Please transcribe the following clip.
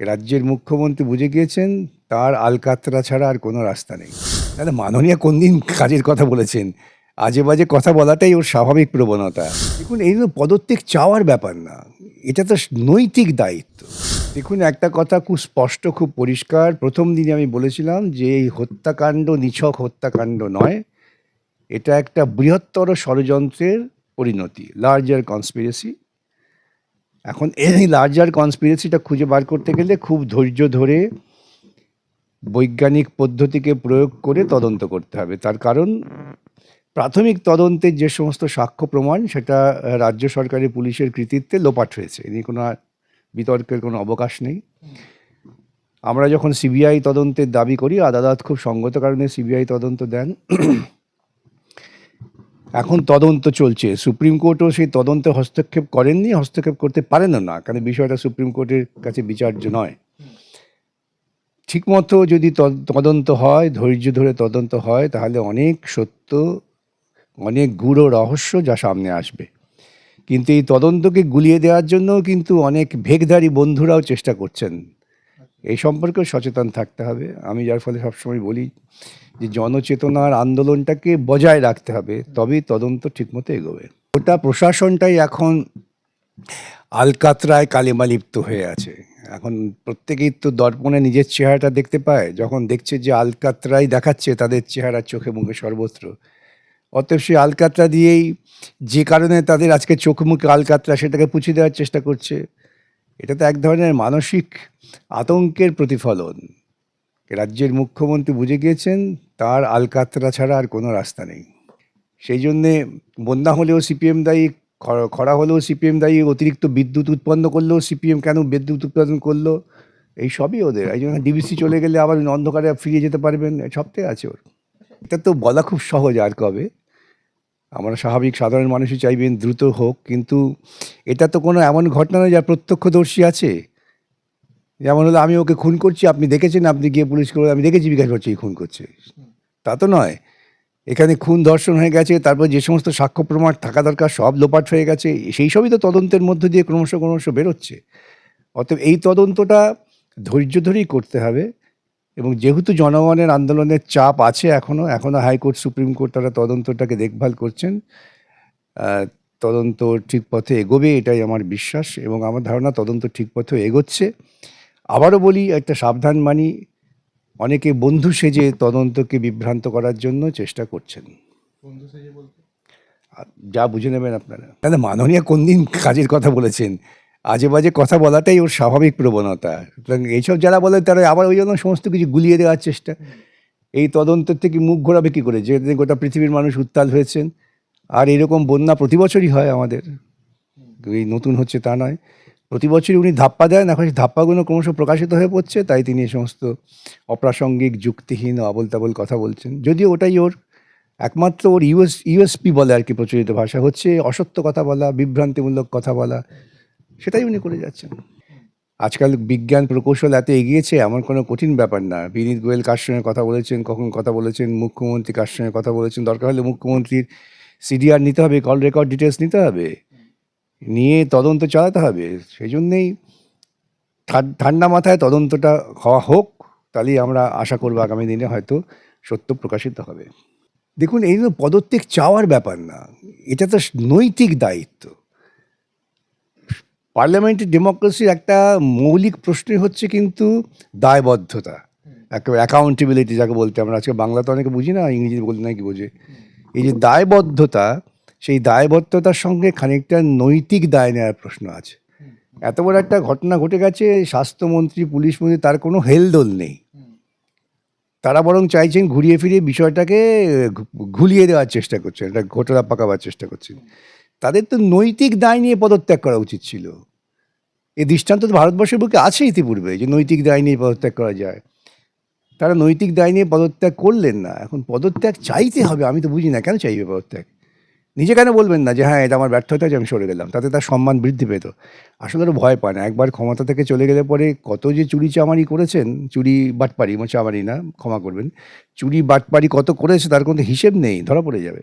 রাজ্যের মুখ্যমন্ত্রী বুঝে গিয়েছেন তার আলকাতরা ছাড়া আর কোনো রাস্তা নেই। তাহলে মাননীয় কোন দিন কাজের কথা বলেছেন? আজে বাজে কথা বলাটাই ওর স্বাভাবিক প্রবণতা। দেখুন, এই তো পদত্যাগ চাওয়ার ব্যাপার না, এটা তো নৈতিক দায়িত্ব। দেখুন, একটা কথা খুব স্পষ্ট, খুব পরিষ্কার। প্রথম দিনে আমি বলেছিলাম যে এই হত্যাকাণ্ড নিছক হত্যাকাণ্ড নয়, এটা একটা বৃহত্তর ষড়যন্ত্রের পরিণতি, লার্জার কনস্পিরেসি। এখন এই লার্জার কনস্পিরেসিটা খুঁজে বার করতে গেলে খুব ধৈর্য ধরে বৈজ্ঞানিক পদ্ধতিকে প্রয়োগ করে তদন্ত করতে হবে। তার কারণ প্রাথমিক তদন্তের যে সমস্ত সাক্ষ্য প্রমাণ, সেটা রাজ্য সরকারের পুলিশের কৃতিত্বে লোপাট হয়েছে। এ নিয়ে কোনো বিতর্কের কোনো অবকাশ নেই। আমরা যখন সিবিআই তদন্তের দাবি করি, আদালত খুব সঙ্গত কারণে সিবিআই তদন্ত দেন। এখন তদন্ত চলছে, সুপ্রিম কোর্টও সেই তদন্তে হস্তক্ষেপ করেননি, হস্তক্ষেপ করতে পারেনও না, কারণ বিষয়টা সুপ্রিম কোর্টের কাছে বিচার্য নয়। ঠিকমতো যদি তদন্ত হয়, ধৈর্য ধরে তদন্ত হয়, তাহলে অনেক সত্য, অনেক গূঢ় রহস্য যা সামনে আসবে। কিন্তু এই তদন্তকে গুলিয়ে দেওয়ার জন্য কিন্তু অনেক ভেগধারী বন্ধুরাও চেষ্টা করছেন। এই সম্পর্কেও সচেতন থাকতে হবে। আমি যার ফলে সবসময় বলি যে জনচেতনার আন্দোলনটাকে বজায় রাখতে হবে, তবেই তদন্ত ঠিকমতো এগোবে। গোটা প্রশাসনটাই এখন আলকাতরায় কালিমালিপ্ত হয়ে আছে। এখন প্রত্যেকেই তো দর্পণে নিজের চেহারাটা দেখতে পায়, যখন দেখছে যে আলকাতরাই দেখাচ্ছে তাদের চেহারা চোখে মুখে সর্বত্র, অতএব সেই আলকাতরা দিয়েই যে কারণে তাদের আজকে চোখ মুখে আলকাতরা, সেটাকে পুঁছে দেওয়ার চেষ্টা করছে। এটা তো এক ধরনের মানসিক আতঙ্কের প্রতিফলন। রাজ্যের মুখ্যমন্ত্রী বুঝে গিয়েছেন তার আলকাতরা ছাড়া আর কোনো রাস্তা নেই। সেই জন্যে বন্যা হলেও সিপিএম দায়ী, খরা হলেও সিপিএম দায়ী, অতিরিক্ত বিদ্যুৎ উৎপন্ন করলেও সিপিএম কেন বিদ্যুৎ উৎপাদন করলো, এই সবই ওদের। এই জন্য ডিবিসি চলে গেলে আবার অন্ধকারে ফিরিয়ে যেতে পারবেন, সবটাই আছে ওর। এটা তো বলা খুব সহজ, আর কবে। আমরা স্বাভাবিক সাধারণ মানুষই চাইবেন দ্রুত হোক, কিন্তু এটা তো কোনো এমন ঘটনা নয় যার প্রত্যক্ষদর্শী আছে। যেমন হলো আমি ওকে খুন করছি, আপনি দেখেছেন, আপনি গিয়ে পুলিশ করে আমি দেখেছি বিকাশ করছি খুন করছে, তা তো নয়। এখানে খুন ধর্ষণ হয়ে গেছে, তারপর যে সমস্ত সাক্ষ্য প্রমাণ থাকা দরকার সব লোপাট হয়ে গেছে, সেই সবই তো তদন্তের মধ্য দিয়ে ক্রমশ ক্রমশ বেরোচ্ছে। অতএব এই তদন্তটা ধৈর্য ধরেই করতে হবে। এবং যেহেতু জনগণের আন্দোলনের চাপ আছে, এখনও হাইকোর্ট, সুপ্রিম কোর্ট তারা তদন্তটাকে দেখভাল করছেন। তদন্ত ঠিক পথে এগোবে, এটাই আমার বিশ্বাস, এবং আমার ধারণা তদন্ত ঠিক পথে এগোচ্ছে। আবারও বলি, একটা সাবধান মানি, অনেকে বন্ধু সেজে তদন্তকে বিভ্রান্ত করার জন্য চেষ্টা করছেন। যা বুঝে নেবেন আপনারা। তাহলে মাননীয় কোন দিন কাজের কথা বলেছেন? আজে বাজে কথা বলাটাই ওর স্বাভাবিক প্রবণতা। সুতরাং এইসব যারা বলে তারা আবার ওই জন্য সমস্ত কিছু গুলিয়ে দেওয়ার চেষ্টা। এই তদন্তের থেকে মুখ ঘোরাবে কী করে, যে গোটা পৃথিবীর মানুষ উত্তাল হয়েছেন। আর এরকম বন্যা প্রতি বছরই হয় আমাদের, এই নতুন হচ্ছে তা নয়। প্রতি বছরই উনি ধাপ্পা দেন, এখন সেই ধাপ্পাগুলো ক্রমশ প্রকাশিত হয়ে পড়ছে, তাই তিনি এই সমস্ত অপ্রাসঙ্গিক, যুক্তিহীন, আবোল তাবোল কথা বলছেন। যদিও ওটাই ওর একমাত্র ওর ইউএসপি বলে আর কি, প্রচলিত ভাষা হচ্ছে অসত্য কথা বলা, বিভ্রান্তিমূলক কথা বলা, সেটাই উনি করে যাচ্ছেন। আজকাল বিজ্ঞান প্রকৌশল এত এগিয়েছে, এমন কোনো কঠিন ব্যাপার না। বিনীত গোয়েল কার সঙ্গে কথা বলেছেন, কখন কথা বলেছেন, মুখ্যমন্ত্রী কার সঙ্গে কথা বলেছেন, দরকার হলে মুখ্যমন্ত্রীর সিডিআর নিতে হবে, কল রেকর্ড ডিটেলস নিতে হবে, নিয়ে তদন্ত চালাতে হবে। সেই জন্যেই ঠান্ডা মাথায় তদন্তটা হওয়া হোক, তাহলেই আমরা আশা করবো আগামী দিনে হয়তো সত্য প্রকাশিত হবে। দেখুন, এই পদত্যাগ চাওয়ার ব্যাপার না, এটা তো নৈতিক দায়িত্ব। পার্লামেন্টারি ডেমোক্রেসির একটা মৌলিক প্রশ্নই হচ্ছে কিন্তু দায়বদ্ধতা, একটা অ্যাকাউন্টেবিলিটি যাকে বলতে আমরা আজকে বাংলাতে অনেকে বুঝি না, ইংরেজি বলতে নাকি বোঝে। এই যে দায়বদ্ধতা, সেই দায়বদ্ধতার সঙ্গে খানিকটা নৈতিক দায় নেওয়ার প্রশ্ন আছে। এত বড় একটা ঘটনা ঘটে গেছে, স্বাস্থ্যমন্ত্রী, পুলিশ মন্ত্রী, তার কোনো হেলদোল নেই। তারা বরং চাইছেন ঘুরিয়ে ফিরিয়ে বিষয়টাকে ঘুলিয়ে দেওয়ার চেষ্টা করছেন, এটা ঘোটালা পাকাবার চেষ্টা করছেন। তাদের তো নৈতিক দায় নিয়ে পদত্যাগ করা উচিত ছিল। এই দৃষ্টান্ত তো ভারতবর্ষের বুকে আছে ইতিপূর্বে, যে নৈতিক দায় নিয়ে পদত্যাগ করা যায়। তারা নৈতিক দায় নিয়ে পদত্যাগ করলেন না, এখন পদত্যাগ চাইতে হবে। আমি তো বুঝি না কেন চাইবে পদত্যাগ। নিজে কেন বলবেন না যে হ্যাঁ, এটা আমার ব্যর্থতা, যে আমি সরে গেলাম, তাতে তার সম্মান বৃদ্ধি পেত। আসলে ওরা ভয় পায় না, একবার ক্ষমতা থেকে চলে গেলে পরে কত যে চুরি চামারি করেছেন, চুরি বাটপারি, চামারি না, ক্ষমা করবেন, চুরি বাটপারি কত করেছে তার কোনো হিসেব নেই, ধরা পড়ে যাবে।